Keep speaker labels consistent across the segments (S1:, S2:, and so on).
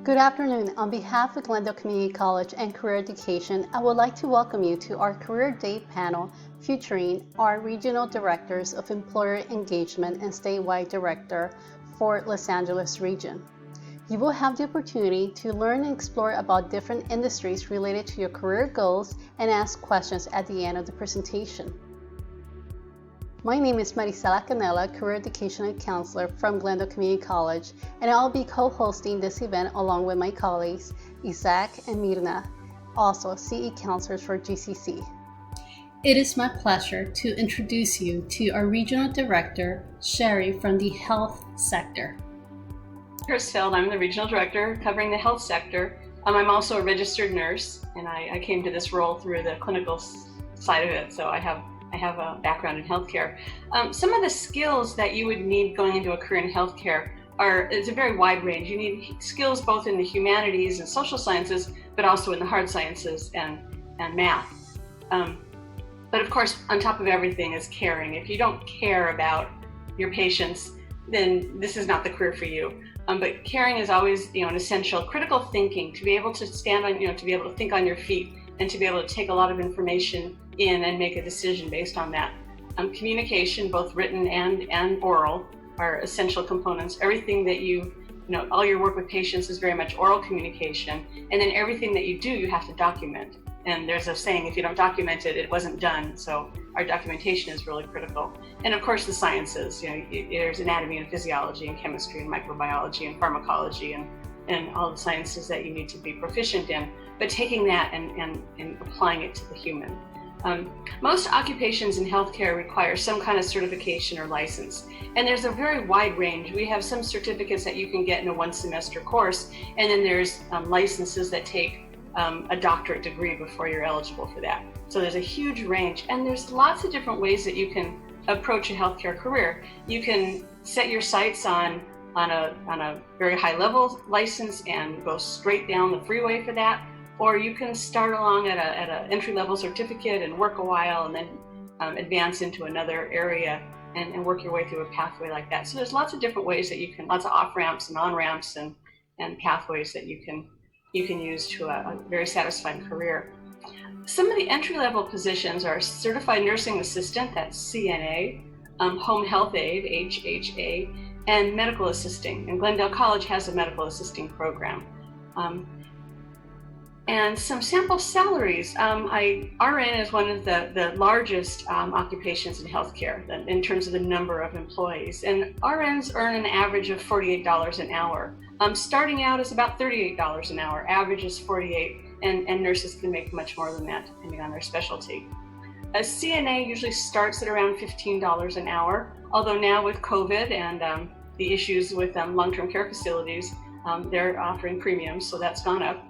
S1: Good afternoon. On behalf of Glendale Community College and Career Education, I would like to welcome you to our Career Day panel featuring our Regional Directors of Employer Engagement and Statewide Director for Los Angeles region. You will have the opportunity to learn and explore about different industries related to your career goals and ask questions at the end of the presentation. My name is Maricela Canela, Career Educational Counselor from Glendale Community College, and I'll be co-hosting this event along with my colleagues, Isaac and Mirna, also CE Counselors for GCC. It is my pleasure to introduce you to our Regional Director, Sherry, from the Health Sector.
S2: Hirschfeld, I'm the Regional Director covering the health sector. I'm also a registered nurse, and I came to this role through the clinical side of it, so I have a background in healthcare. Some of the skills that you would need going into a career in healthcare it's a very wide range. You need skills both in the humanities and social sciences, but also in the hard sciences and math. But of course, on top of everything is caring. If you don't care about your patients, then this is not the career for you. But caring is always, an essential. Critical thinking, to be able to stand on, to be able to think on your feet, and to be able to take a lot of information in and make a decision based on that. Communication, both written and oral, are essential components. Everything that all your work with patients is very much oral communication, and then everything that you do, you have to document. And there's a saying, if you don't document it, it wasn't done. So our documentation is really critical. And of course, the sciences, there's anatomy and physiology and chemistry and microbiology and pharmacology and all the sciences that you need to be proficient in, but taking that and applying it to the human. Most occupations in healthcare require some kind of certification or license, and there's a very wide range. We have some certificates that you can get in a one-semester course, and then there's licenses that take a doctorate degree before you're eligible for that. So there's a huge range, and there's lots of different ways that you can approach a healthcare career. You can set your sights on a very high level license and go straight down the freeway for that, or you can start along at an entry level certificate and work a while and then advance into another area and work your way through a pathway like that. So there's lots of different ways that you can, lots of off ramps and on ramps and pathways that you can use to a very satisfying career. Some of the entry level positions are certified nursing assistant, that's CNA, home health aide, HHA, and medical assisting. And Glendale College has a medical assisting program. And some sample salaries. RN is one of the largest occupations in healthcare in terms of the number of employees. And RNs earn an average of $48 an hour. Starting out is about $38 an hour. Average is $48, and nurses can make much more than that depending on their specialty. A CNA usually starts at around $15 an hour, although now with COVID and the issues with long-term care facilities, they're offering premiums, so that's gone up.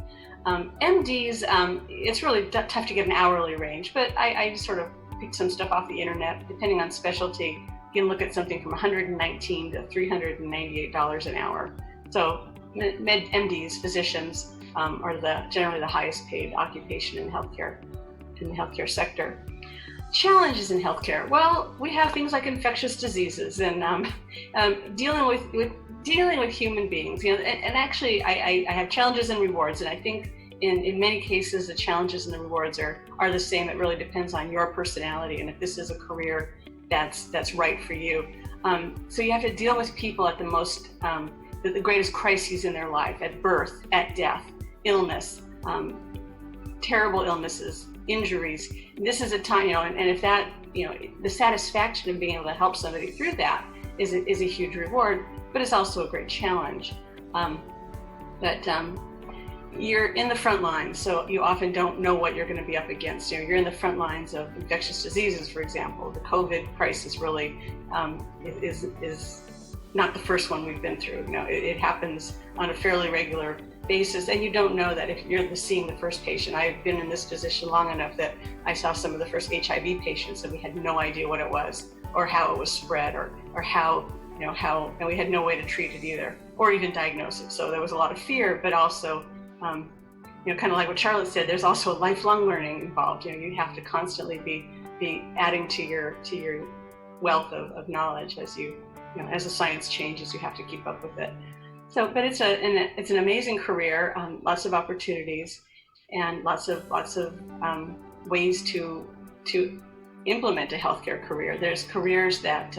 S2: MDs, it's really tough to get an hourly range, but I sort of picked some stuff off the internet. Depending on specialty, you can look at something from $119 to $398 an hour. So MDs, physicians, are generally the highest paid occupation in the healthcare sector. Challenges in healthcare. Well, we have things like infectious diseases and dealing with human beings. And actually, I have challenges and rewards, and I think in many cases the challenges and the rewards are the same. It really depends on your personality and if this is a career that's right for you. So you have to deal with people at the greatest crises in their life, at birth, at death, illness, terrible illnesses, injuries. This is a time, and if that, the satisfaction of being able to help somebody through that is a huge reward, but it's also a great challenge. But you're in the front lines, so you often don't know what you're going to be up against. You're in the front lines of infectious diseases, for example. The COVID crisis really is not the first one we've been through. It happens on a fairly regular basis, and you don't know that if you're seeing the first patient. I've been in this position long enough that I saw some of the first HIV patients and we had no idea what it was or how it was spread or how, and we had no way to treat it either or even diagnose it. So there was a lot of fear, but also, kind of like what Charlotte said, there's also lifelong learning involved. You have to constantly be adding to your wealth of knowledge as as the science changes, you have to keep up with it. But it's an amazing career, lots of opportunities, and lots of ways to implement a healthcare career. There's careers that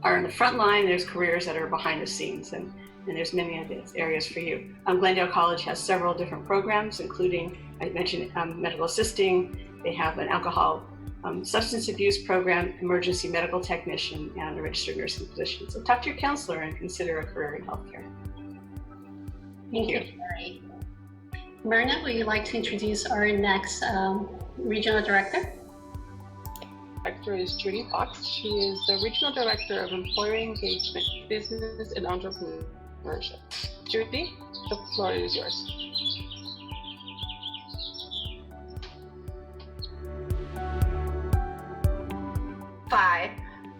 S2: are in the front line. There's careers that are behind the scenes, and there's many of these areas for you. Glendale College has several different programs, including, I mentioned, medical assisting. They have an alcohol substance abuse program, emergency medical technician, and a registered nursing physician. So talk to your counselor and consider a career in healthcare.
S1: Thank you, Carrie. Myrna, would you like to introduce our next regional director?
S3: Director is Judy Fox. She is the Regional Director of Employer Engagement, Business and Entrepreneurship. Judy, the floor is yours.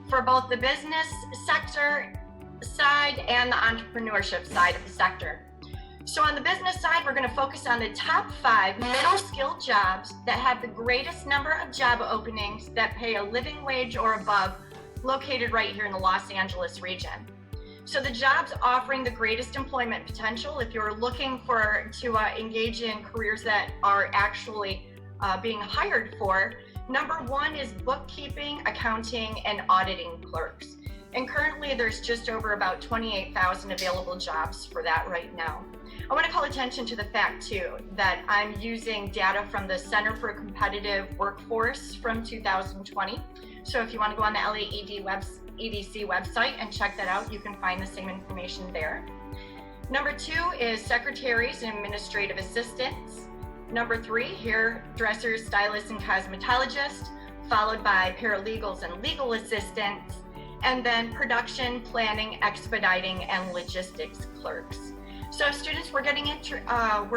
S4: For both the business sector side and the entrepreneurship side of the sector. So on the business side, we're going to focus on the top 5 middle skilled jobs that have the greatest number of job openings that pay a living wage or above, located right here in the Los Angeles region. So the jobs offering the greatest employment potential, if you're looking to engage in careers that are actually being hired for, number 1 is bookkeeping, accounting, and auditing clerks. And currently there's just over about 28,000 available jobs for that right now. I want to call attention to the fact too that I'm using data from the Center for a Competitive Workforce from 2020. So if you want to go on the EDC website and check that out, you can find the same information there. Number 2 is secretaries and administrative assistants. Number 3, hairdressers, stylists, and cosmetologists, followed by paralegals and legal assistants, and then production, planning, expediting, and logistics clerks. So if students were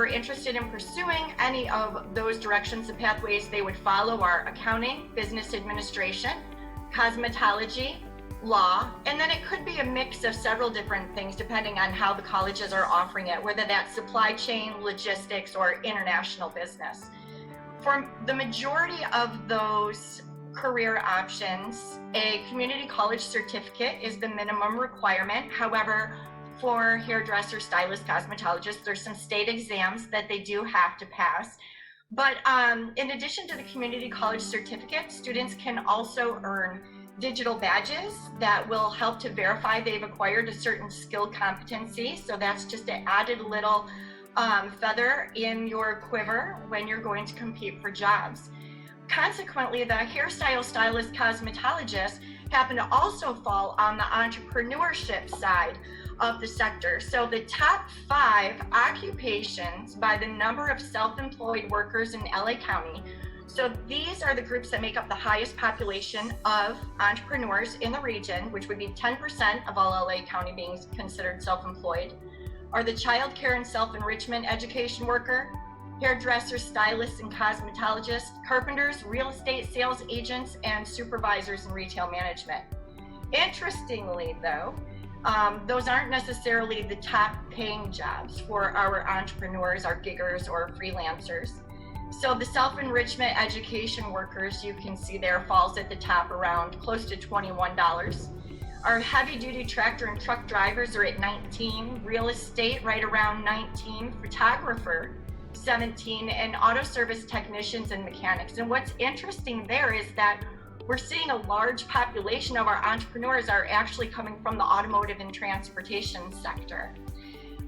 S4: interested in pursuing any of those directions and pathways, they would follow our accounting, business administration, cosmetology, law, and then it could be a mix of several different things depending on how the colleges are offering it, whether that's supply chain, logistics, or international business. For the majority of those career options, a community college certificate is the minimum requirement. However, for hairdressers, stylists, cosmetologists, there's some state exams that they do have to pass. But in addition to the community college certificate, students can also earn digital badges that will help to verify they've acquired a certain skill competency. So that's just an added little feather in your quiver when you're going to compete for jobs. Consequently, the hairstyle, stylist, cosmetologist happen to also fall on the entrepreneurship side of the sector. So the top 5 occupations by the number of self-employed workers in LA County. So these are the groups that make up the highest population of entrepreneurs in the region, which would be 10% of all LA County being considered self-employed, are the child care and self-enrichment education worker, hairdressers, stylists, and cosmetologists, carpenters, real estate sales agents, and supervisors in retail management. Interestingly, though, those aren't necessarily the top paying jobs for our entrepreneurs, our giggers, or freelancers. So the self-enrichment education workers, you can see there, falls at the top around close to $21. Our heavy-duty tractor and truck drivers are at 19, real estate right around 19, photographer 17, and auto service technicians and mechanics. And what's interesting there is that we're seeing a large population of our entrepreneurs are actually coming from the automotive and transportation sector.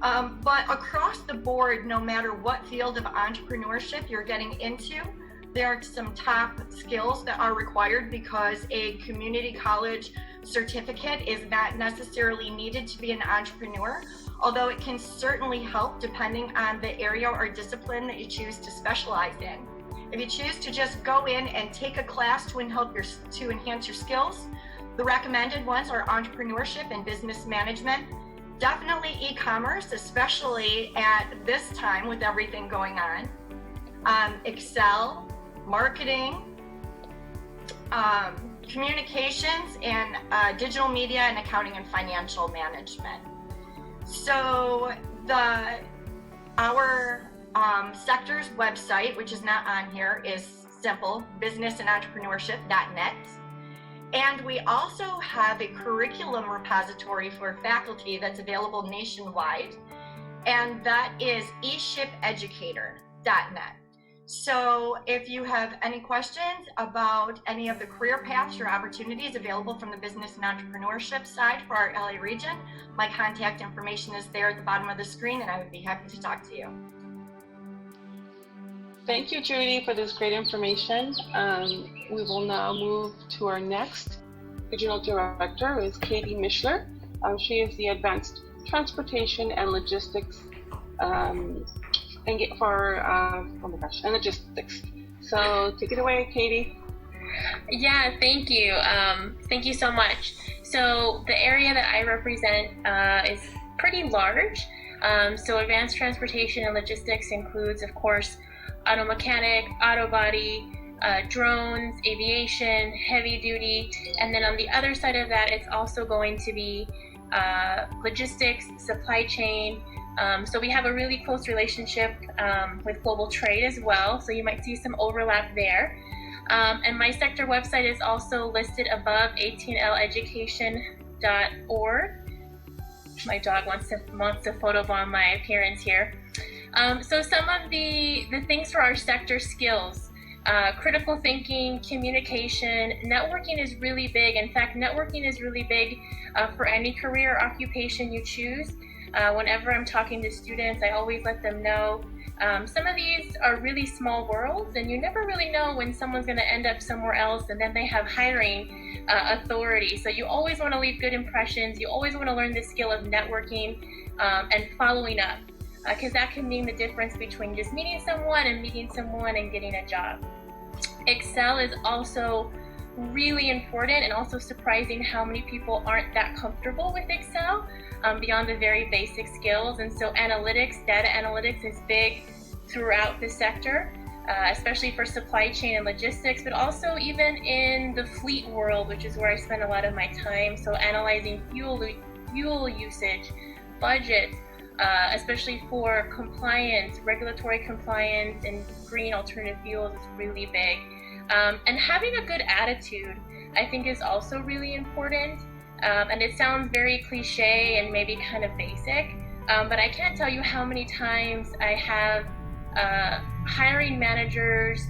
S4: But across the board, no matter what field of entrepreneurship you're getting into, there are some top skills that are required because a community college certificate is not necessarily needed to be an entrepreneur, although it can certainly help depending on the area or discipline that you choose to specialize in. If you choose to just go in and take a class to enhance your skills, the recommended ones are entrepreneurship and business management. Definitely e-commerce, especially at this time with everything going on. Excel, marketing, communications, and digital media and accounting and financial management. So our sector's website, which is not on here, is simple, businessandentrepreneurship.net. And we also have a curriculum repository for faculty that's available nationwide, and that is eshipeducator.net. So if you have any questions about any of the career paths or opportunities available from the business and entrepreneurship side for our LA region, my contact information is there at the bottom of the screen, and I would be happy to talk to you.
S3: Thank you, Judy, for this great information. We will now move to our next regional director, who is Katie Mischler. She is the Advanced Transportation and Logistics and logistics. So take it away, Katie.
S5: Yeah, thank you. Thank you so much. So the area that I represent is pretty large. So advanced transportation and logistics includes, of course, auto mechanic, auto body, drones, aviation, heavy duty, and then on the other side of that, it's also going to be logistics, supply chain. So we have a really close relationship with global trade as well, so you might see some overlap there. And my sector website is also listed above, atnleducation.org. My dog wants to photobomb my appearance here. So some of the things for our sector skills, critical thinking, communication, networking is really big. In fact, networking is really big for any career or occupation you choose. Whenever I'm talking to students, I always let them know some of these are really small worlds, and you never really know when someone's going to end up somewhere else, and then they have hiring authority. So you always want to leave good impressions. You always want to learn the skill of networking and following up, because that can mean the difference between just meeting someone and getting a job. Excel is also really important, and also surprising how many people aren't that comfortable with Excel beyond the very basic skills. And so analytics, data analytics is big throughout the sector, especially for supply chain and logistics, but also even in the fleet world, which is where I spend a lot of my time. So analyzing fuel usage, budget, especially for compliance, regulatory compliance, and green alternative fuels is really big. And having a good attitude, I think, is also really important. And it sounds very cliche and maybe kind of basic, but I can't tell you how many times I have hiring managers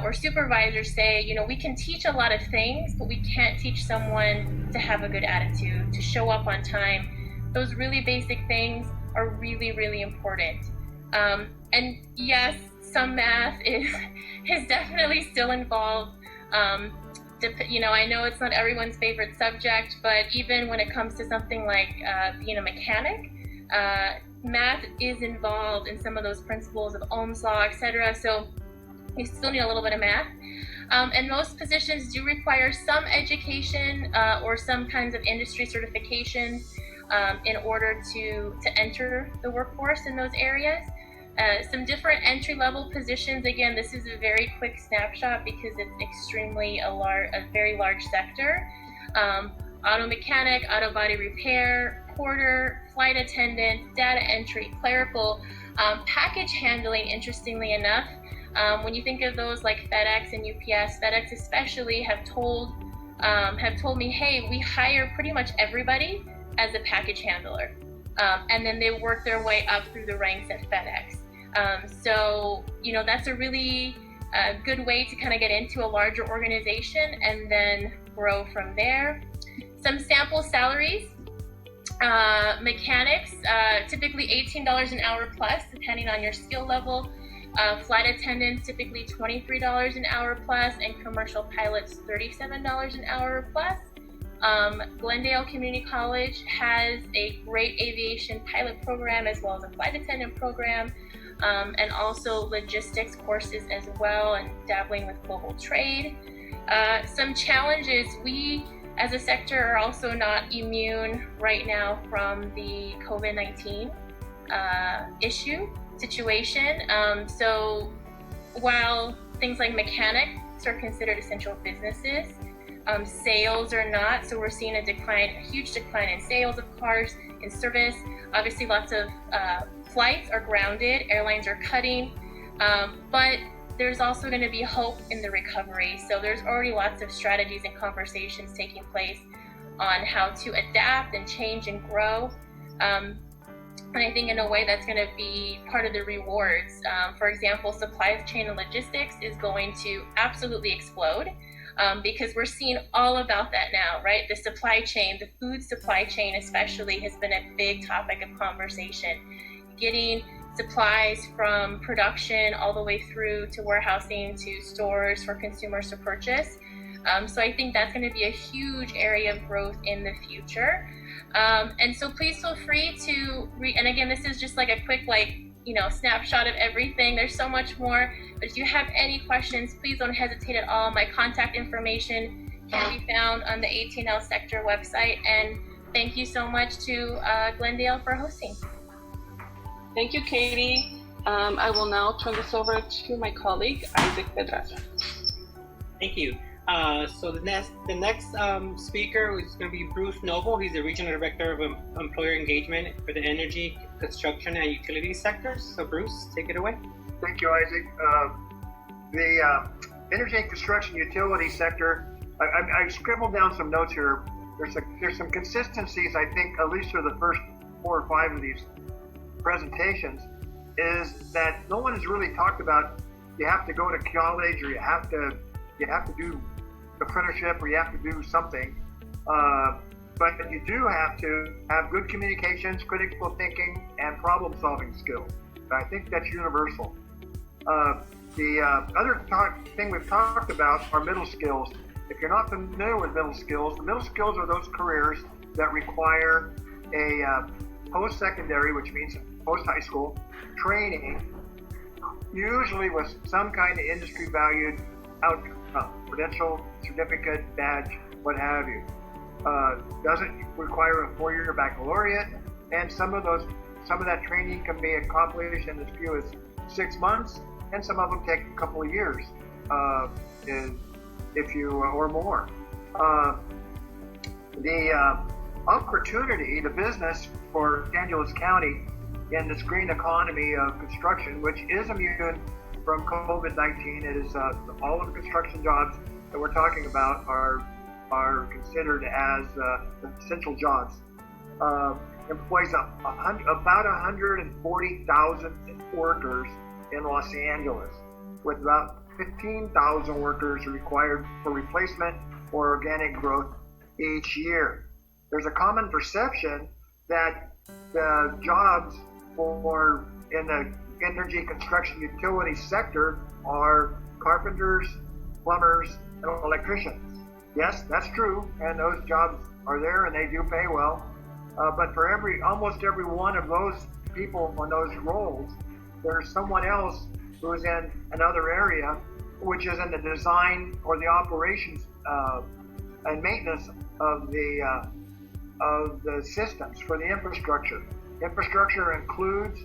S5: or supervisors say, you know, we can teach a lot of things, but we can't teach someone to have a good attitude, to show up on time. Those really basic things are really, really important. And yes, some math is definitely still involved. You know, I know it's not everyone's favorite subject, but even when it comes to something like being a mechanic, math is involved in some of those principles of Ohm's law, etc. So you still need a little bit of math. And most positions do require some education or some kinds of industry certifications in order to enter the workforce in those areas. Some different entry-level positions. Again, this is a very quick snapshot because it's extremely a very large sector. Auto mechanic, auto body repair, porter, flight attendant, data entry, clerical, package handling. Interestingly enough, when you think of those like FedEx and UPS, FedEx especially have told me, hey, we hire pretty much everybody as a package handler, and then they work their way up through the ranks at FedEx. So, you know, that's a really good way to kind of get into a larger organization and then grow from there. Some sample salaries, mechanics, typically $18 an hour plus, depending on your skill level. Flight attendants, typically $23 an hour plus, and commercial pilots, $37 an hour plus. Glendale Community College has a great aviation pilot program as well as a flight attendant program. And also logistics courses as well, and dabbling with global trade. Some challenges, we as a sector are also not immune right now from the COVID-19 situation. So while things like mechanics are considered essential businesses, sales are not. So we're seeing a huge decline in sales of cars, in service. Obviously lots of flights are grounded, airlines are cutting, but there's also going to be hope in the recovery. So there's already lots of strategies and conversations taking place on how to adapt and change and grow. And I think in a way that's going to be part of the rewards. For example, supply chain and logistics is going to absolutely explode because we're seeing all about that now, right? The supply chain, the food supply chain especially, has been a big topic of conversation. Getting supplies from production all the way through to warehousing to stores for consumers to purchase. So I think that's going to be a huge area of growth in the future. And so please feel free to and again, this is just like a quick, snapshot of everything. There's so much more, but if you have any questions, please don't hesitate at all. My contact information can be found on the 18L sector website. And thank you so much to Glendale for hosting.
S3: Thank you, Katie. I will now turn this over to my colleague, Isaac Pedraza.
S6: Thank you. So the next speaker is going to be Bruce Noble. He's the Regional Director of Employer Engagement for the Energy, Construction, and Utility sectors. So Bruce, take it away.
S7: Thank you, Isaac. The energy and construction utility sector, I scribbled down some notes here. There's some consistencies, I think, at least for the first 4 or 5 of these presentations, is that no one has really talked about you have to go to college, or you have to do apprenticeship, or you have to do something, but you do have to have good communications, critical thinking, and problem-solving skills. I think that's universal. The other thing we've talked about are middle skills. If you're not familiar with middle skills, the middle skills are those careers that require a post-secondary, which means post-high school, training, usually with some kind of industry-valued outcome, credential, certificate, badge, what have you. Doesn't require a 4-year baccalaureate, and some of that training can be accomplished in as few as 6 months, and some of them take a couple of years, if you or more. The opportunity, the business for San Luis County in this green economy of construction, which is immune from COVID-19. It is all of the construction jobs that we're talking about are considered as essential jobs. Employs about 140,000 workers in Los Angeles, with about 15,000 workers required for replacement or organic growth each year. There's a common perception that the jobs in the energy, construction, utility sector are carpenters, plumbers, and electricians. Yes, that's true, and those jobs are there and they do pay well. But for almost every one of those people in those roles, there's someone else who is in another area, which is in the design or the operations and maintenance of the systems for the infrastructure. Infrastructure includes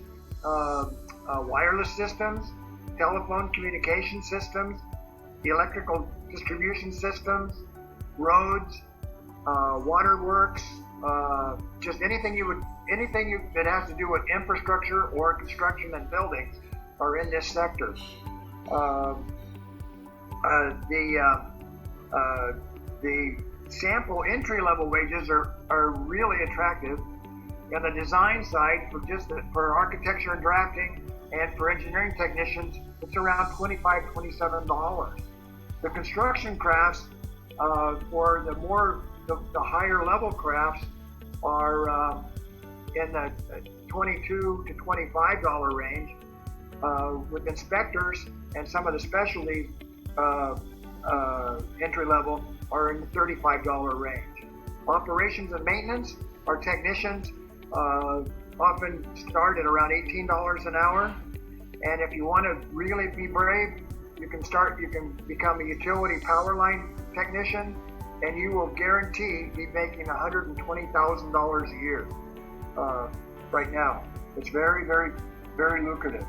S7: wireless systems, telephone communication systems, electrical distribution systems, roads, waterworks, just anything that has to do with infrastructure or construction and buildings are in this sector. The sample entry-level wages are really attractive. On the design side, for architecture and drafting, and for engineering technicians, it's around $25, $27. The construction crafts, for the higher level crafts, are in the $22 to $25 range. With inspectors and some of the specialty entry level are in the $35 range. Operations and maintenance, our technicians often start at around $18 an hour. And if you want to really be brave, you can become a utility power line technician, and you will guarantee be making $120,000 a year right now. It's very, very, very lucrative.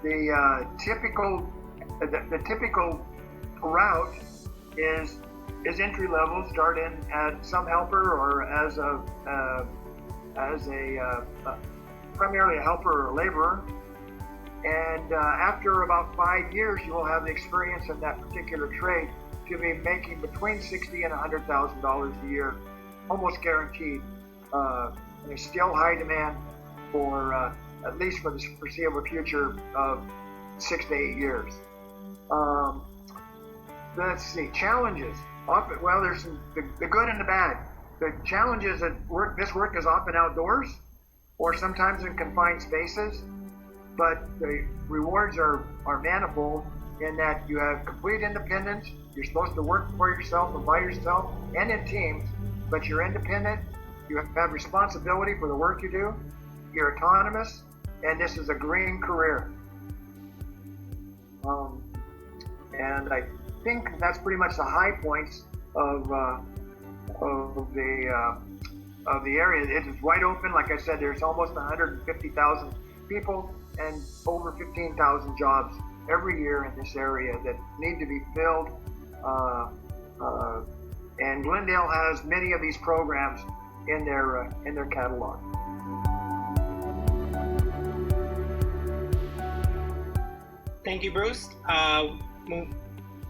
S7: The typical route is entry level, start in as some helper or as a primarily a helper or a laborer. And after about 5 years, you will have the experience in that particular trade to be making between $60,000 and $100,000 a year, almost guaranteed. And there's still high demand for, at least for the foreseeable future of 6 to 8 years. Let's see, challenges. Well, there's the good and the bad. The challenges at work, this work is often outdoors or sometimes in confined spaces, but the rewards are manifold in that you have complete independence. You're supposed to work for yourself and by yourself and in teams, but you're independent. You have responsibility for the work you do. You're autonomous, and this is a green career. And I think that's pretty much the high points of the area. It is wide open. Like I said, there's almost 150,000 people and over 15,000 jobs every year in this area that need to be filled. And Glendale has many of these programs in their catalog.
S6: Thank you, Bruce,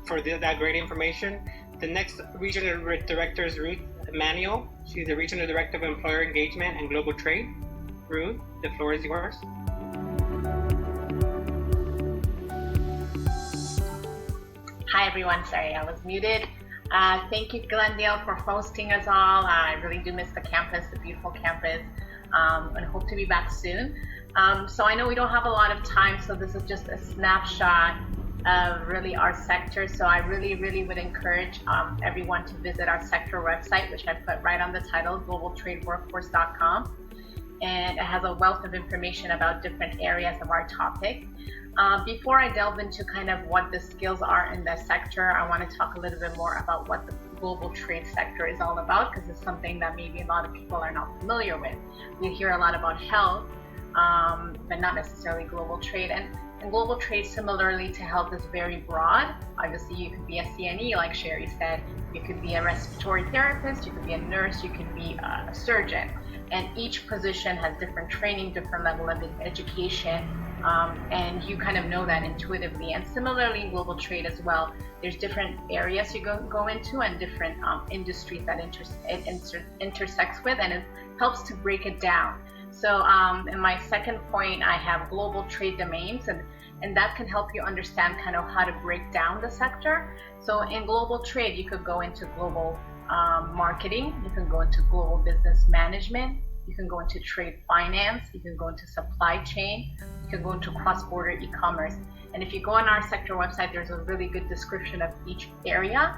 S6: for that great information. The next regional director is Ruth Manuel. She's the Regional Director of Employer Engagement and Global Trade. Ruth, the floor is yours.
S8: Hi everyone, sorry I was muted. Thank you Glendale for hosting us all. I really do miss the campus, the beautiful campus, and hope to be back soon. So I know we don't have a lot of time, so this is just a snapshot of really our sector. So I really would encourage everyone to visit our sector website, which I put right on the title, globaltradeworkforce.com. And it has a wealth of information about different areas of our topic. Before I delve into kind of what the skills are in the sector, I want to talk a little bit more about what the global trade sector is all about, because it's something that maybe a lot of people are not familiar with. We hear a lot about health, but not necessarily global trade. And global trade, similarly to health, is very broad. Obviously, you could be a CNE, like Sherry said. You could be a respiratory therapist, you could be a nurse, you could be a surgeon. And each position has different training, different level of education, and you kind of know that intuitively. And similarly, global trade as well. There's different areas you go into and different industries that it intersects with, and it helps to break it down. So in my second point, I have global trade domains, and that can help you understand kind of how to break down the sector. So in global trade, you could go into global marketing, you can go into global business management, you can go into trade finance, you can go into supply chain, you can go into cross-border e-commerce. And if you go on our sector website, there's a really good description of each area.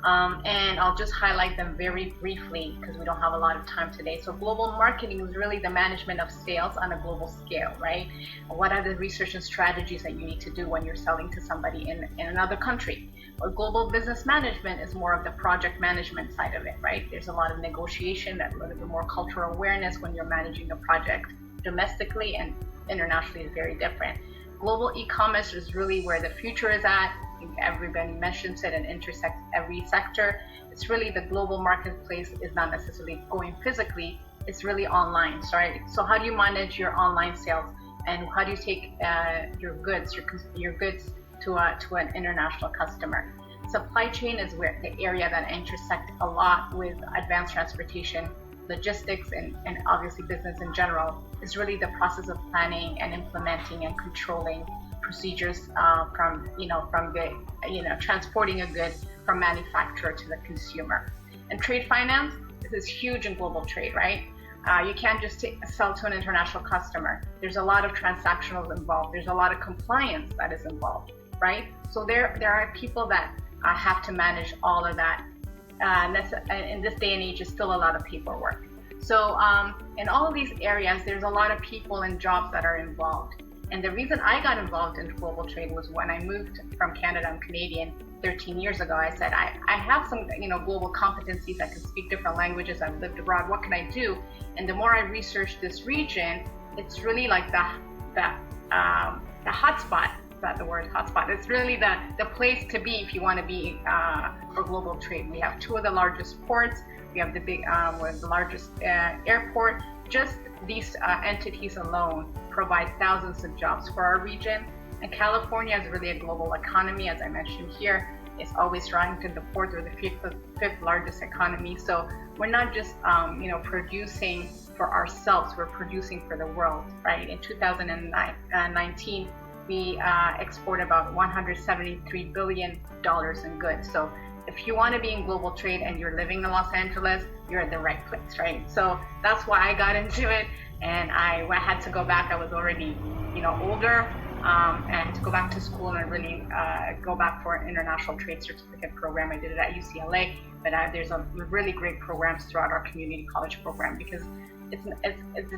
S8: And I'll just highlight them very briefly because we don't have a lot of time today. So global marketing is really the management of sales on a global scale, right? What are the research and strategies that you need to do when you're selling to somebody in another country? Or global business management is more of the project management side of it, right? There's a lot of negotiation, a little bit more cultural awareness when you're managing a project domestically, and internationally is very different. Global e-commerce is really where the future is at. I think everybody mentions it and intersects every sector. It's really the global marketplace is not necessarily going physically, it's really online. So how do you manage your online sales, and how do you take your goods to an international customer? Supply chain is where the area that intersects a lot with advanced transportation, logistics, and obviously business in general. Is really the process of planning and implementing and controlling procedures from transporting a good from manufacturer to the consumer. And trade finance, this is huge in global trade, right? You can't just sell to an international customer. There's a lot of transactionals involved. There's a lot of compliance that is involved, right? So there are people that have to manage all of that. And that's, in this day and age, is still a lot of paperwork. So in all of these areas, there's a lot of people and jobs that are involved. And the reason I got involved in global trade was when I moved from Canada. I'm Canadian. 13 years ago, I said, I have some global competencies. I can speak different languages. I've lived abroad. What can I do? And the more I researched this region, it's really like the hotspot. Is that the word, hotspot? It's really the place to be if you want to be for global trade. We have two of the largest ports. We have the largest airport. Just these entities alone provide thousands of jobs for our region. And California is really a global economy, as I mentioned here. It's always ranked in the fourth or the fifth largest economy. So we're not just producing for ourselves, we're producing for the world, right? In 2019, we exported about $173 billion in goods. So if you want to be in global trade and you're living in Los Angeles, you're at the right place, right? So that's why I got into it, and I had to go back. I was already, older, and I had to go back to school and really go back for an international trade certificate program. I did it at UCLA, but there's a really great programs throughout our community college program, because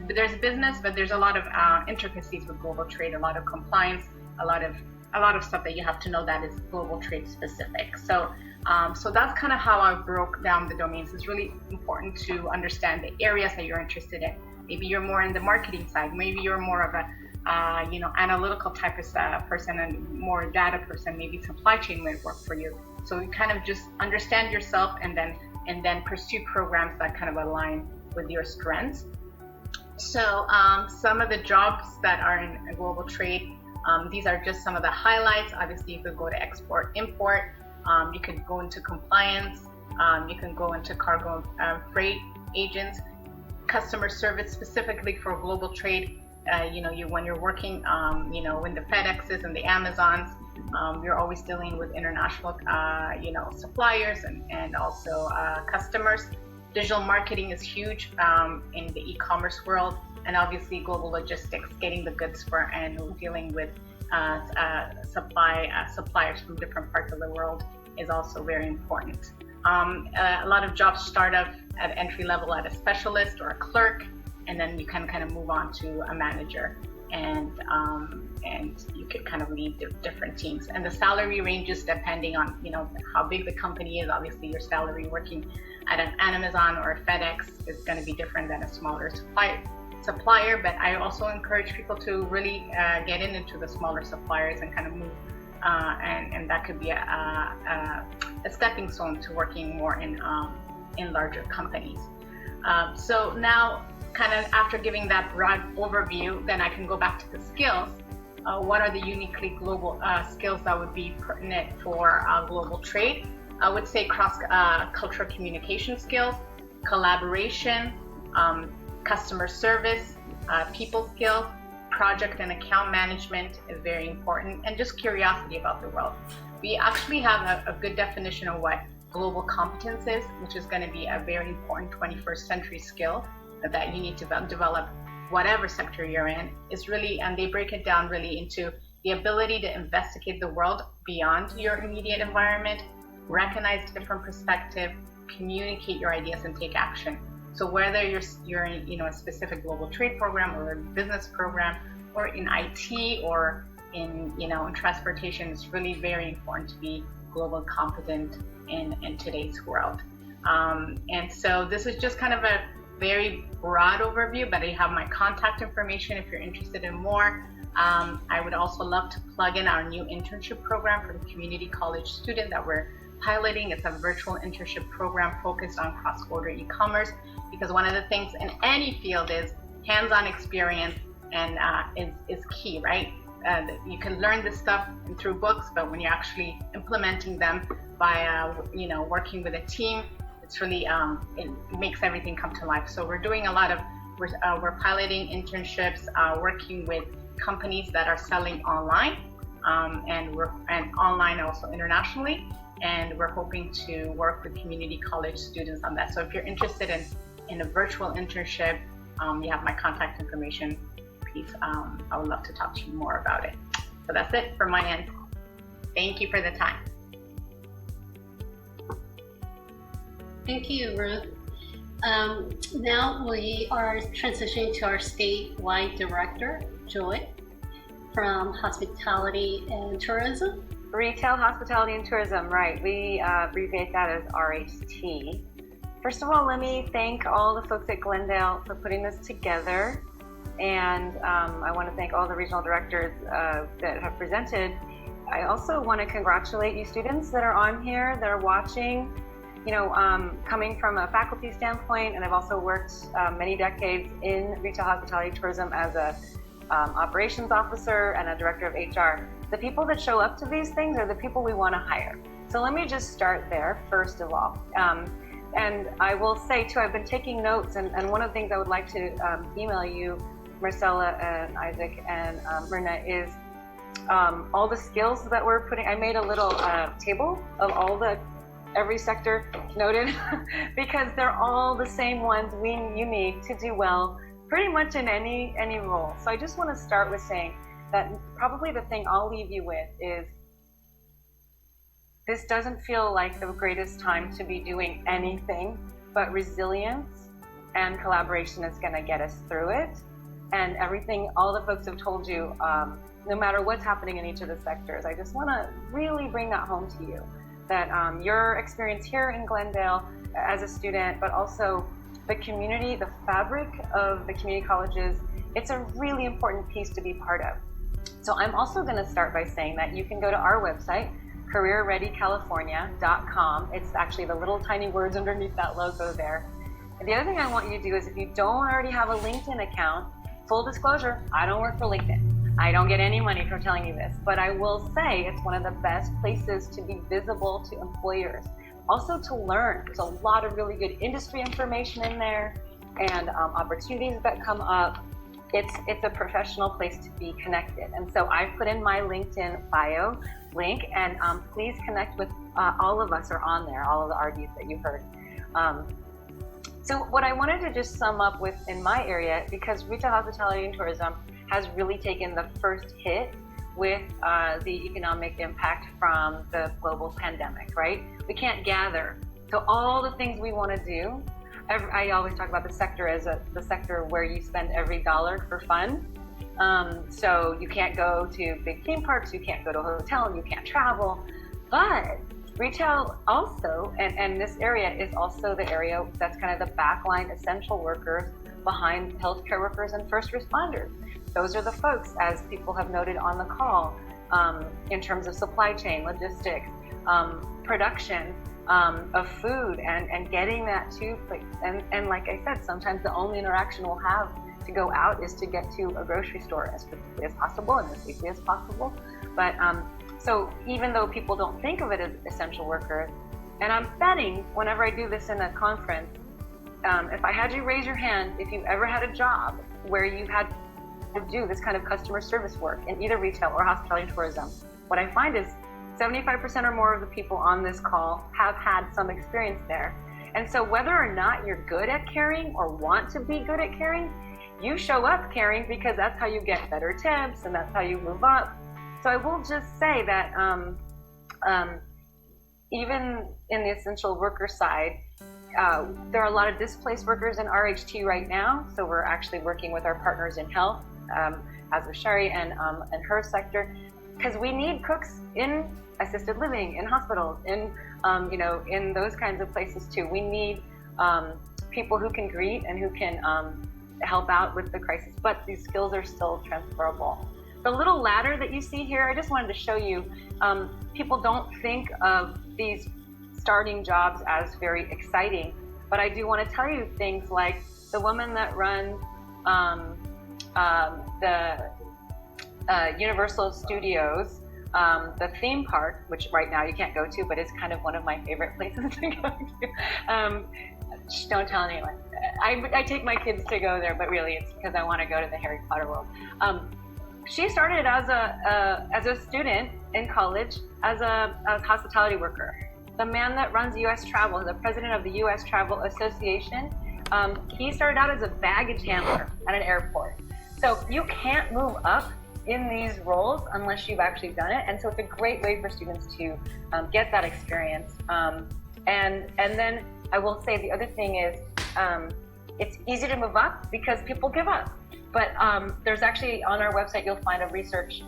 S8: there's business, but there's a lot of intricacies with global trade, a lot of compliance, a lot of stuff that you have to know that is global trade specific. So that's kind of how I broke down the domains. It's really important to understand the areas that you're interested in. Maybe you're more in the marketing side. Maybe you're more of a analytical type of person and more data person. Maybe supply chain might work for you. So you kind of just understand yourself and then pursue programs that kind of align with your strengths. So some of the jobs that are in global trade, these are just some of the highlights. Obviously, you could go to export, import. You can go into compliance. You can go into cargo freight agents, customer service specifically for global trade. When you're working, in the FedExes and the Amazons, you're always dealing with international, suppliers and also customers. Digital marketing is huge in the e-commerce world, and obviously global logistics, getting the goods for and dealing with suppliers from different parts of the world is also very important. A lot of jobs start off at entry level at a specialist or a clerk, and then you can kind of move on to a manager, and you could kind of lead different teams. And the salary ranges depending on how big the company is. Obviously, your salary working at an Amazon or a FedEx is going to be different than a smaller supplier. But I also encourage people to really get into the smaller suppliers and kind of move, and that could be a stepping stone to working more in larger companies. So now, kind of after giving that broad overview, then I can go back to the skills. What are the uniquely global skills that would be pertinent for global trade? I would say cross-cultural communication skills, collaboration, customer service, people skills, project and account management is very important, and just curiosity about the world. We actually have a good definition of what global competence is, which is going to be a very important 21st century skill that you need to develop whatever sector you're in. Is really, and they break it down really into the ability to investigate the world beyond your immediate environment, recognize different perspective, communicate your ideas, and take action. So whether you're in a specific global trade program or a business program, or in IT or in transportation, it's really very important to be global competent in today's world. And so this is just kind of a very broad overview, but I have my contact information if you're interested in more. I would also love to plug in our new internship program for the community college student that we're piloting. It's a virtual internship program focused on cross-border e-commerce, because one of the things in any field is hands-on experience and is key, right? You can learn this stuff through books, but when you're actually implementing them by working with a team, it's really it makes everything come to life. So we're doing a lot of we're piloting internships, working with companies that are selling online, and online also internationally, and we're hoping to work with community college students on that. So if you're interested in a virtual internship, you have my contact information. Please, I would love to talk to you more about it. So that's it from my end. Thank you for the time.
S1: Thank you, Ruth. Now we are transitioning to our statewide director, Joy, from Hospitality and Tourism.
S9: Retail, Hospitality, and Tourism, right. We abbreviate that as RHT. First of all, let me thank all the folks at Glendale for putting this together. And I want to thank all the regional directors that have presented. I also want to congratulate you students that are on here, that are watching. coming from a faculty standpoint, and I've also worked many decades in retail, hospitality, tourism as a operations officer and a director of HR. The people that show up to these things are the people we want to hire. So let me just start there, first of all. And I will say too, I've been taking notes, and one of the things I would like to email you, Marcella and Isaac and Myrna, is all the skills that we're putting. I made a little table of every sector noted because they're all the same ones you need to do well pretty much in any role. So I just want to start with saying that probably the thing I'll leave you with is this doesn't feel like the greatest time to be doing anything, but resilience and collaboration is going to get us through it. And everything, all the folks have told you, no matter what's happening in each of the sectors, I just want to really bring that home to you, that your experience here in Glendale as a student, but also the community, the fabric of the community colleges, it's a really important piece to be part of. So I'm also going to start by saying that you can go to our website, careerreadycalifornia.com. It's actually the little tiny words underneath that logo there. And the other thing I want you to do is, if you don't already have a LinkedIn account, full disclosure, I don't work for LinkedIn. I don't get any money for telling you this, but I will say it's one of the best places to be visible to employers. Also to learn. There's a lot of really good industry information in there and opportunities that come up. It's a professional place to be connected. And so I've put in my LinkedIn bio link, and please connect with all of us are on there, all of the RDs that you heard. So what I wanted to just sum up with in my area, because retail, hospitality, and tourism has really taken the first hit with the economic impact from the global pandemic, right? We can't gather. So all the things we want to do, I always talk about the sector as the sector where you spend every dollar for fun. So you can't go to big theme parks, you can't go to a hotel, you can't travel. But retail also, and this area is also the area that's kind of the backline essential workers behind healthcare workers and first responders. Those are the folks, as people have noted on the call, in terms of supply chain, logistics, production of food, and getting that to place. And like I said, sometimes the only interaction we'll have to go out is to get to a grocery store as quickly as possible and as safely as possible. But so even though people don't think of it as essential workers, and I'm betting whenever I do this in a conference, if I had you raise your hand, if you ever had a job where you had to do this kind of customer service work in either retail or hospitality and tourism, what I find is 75% or more of the people on this call have had some experience there. And so whether or not you're good at caring or want to be good at caring, you show up caring because that's how you get better tips and that's how you move up. So I will just say that even in the essential worker side, there are a lot of displaced workers in RHT right now. So we're actually working with our partners in health, as with Shari and her sector, because we need cooks in assisted living, in hospitals, in in those kinds of places too. We need people who can greet and who can help out with the crisis, but these skills are still transferable. The little ladder that you see here, I just wanted to show you, people don't think of these starting jobs as very exciting, but I do want to tell you things like the woman that runs the Universal Studios, the theme park, which right now you can't go to, but is kind of one of my favorite places to go to. Don't tell anyone. I take my kids to go there, but really it's because I want to go to the Harry Potter world. She started as a student in college as a hospitality worker. The man that runs U.S. Travel, the president of the U.S. Travel Association, he started out as a baggage handler at an airport. So you can't move up in these roles unless you've actually done it. And so it's a great way for students to get that experience. And then I will say the other thing is it's easy to move up because people give up. But there's actually on our website, you'll find a research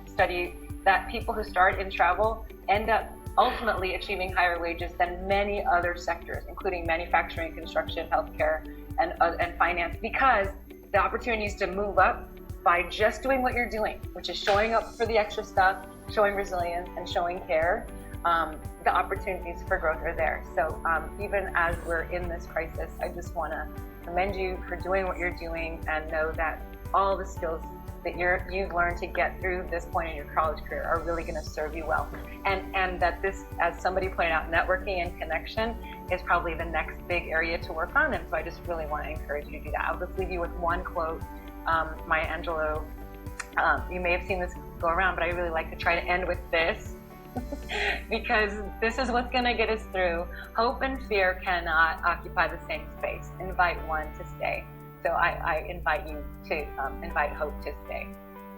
S9: study that people who start in travel end up ultimately achieving higher wages than many other sectors, including manufacturing, construction, healthcare, and finance, because the opportunities to move up by just doing what you're doing, which is showing up for the extra stuff, showing resilience, and showing care, the opportunities for growth are there. So even as we're in this crisis, I just want to commend you for doing what you're doing and know that all the skills that you've learned to get through this point in your college career are really going to serve you well. And that this, as somebody pointed out, networking and connection is probably the next big area to work on. And so I just really want to encourage you to do that. I'll just leave you with one quote. Maya Angelou, you may have seen this go around, but I really like to try to end with this because this is what's going to get us through. Hope and fear cannot occupy the same space. Invite one to stay. So I invite you to invite hope to stay.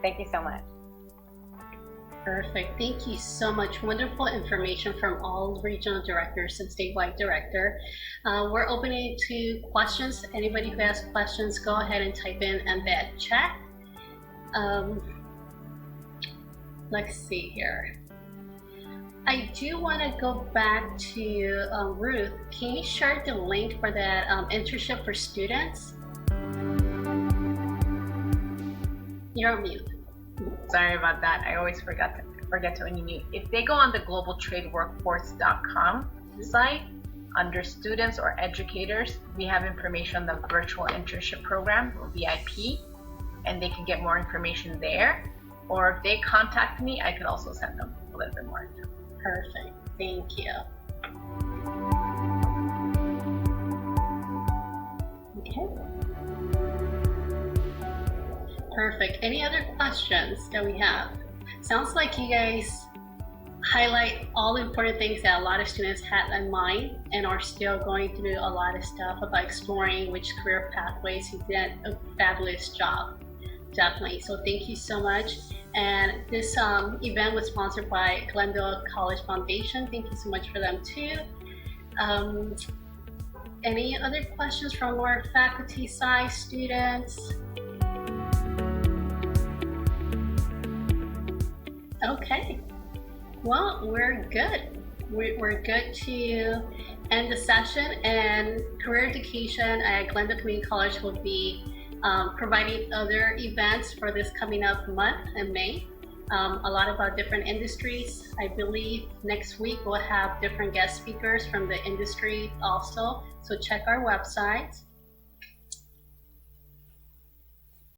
S9: Thank you so much.
S1: Perfect. Thank you so much. Wonderful information from all regional directors and statewide director. We're opening to questions. Anybody who has questions, go ahead and type in embed chat. Let's see here. I do want to go back to Ruth. Can you share the link for that internship for students? You're on mute.
S8: Sorry about that. I always forget to unmute. If they go on the globaltradeworkforce.com site, under students or educators, we have information on the virtual internship program, VIP, and they can get more information there. Or if they contact me, I could also send them a little bit more info.
S1: Perfect. Thank you. Okay. Perfect. Any other questions that we have? Sounds like you guys highlight all the important things that a lot of students had in mind and are still going through a lot of stuff about exploring which career pathways. You did a fabulous job. Definitely. So thank you so much. And this event was sponsored by Glendale College Foundation. Thank you so much for them too. Any other questions from our faculty side, students? Okay. Well, we're good. We're good to end the session, and career education at Glendale Community College will be providing other events for this coming up month in May. A lot about different industries. I believe next week we'll have different guest speakers from the industry also. So check our website.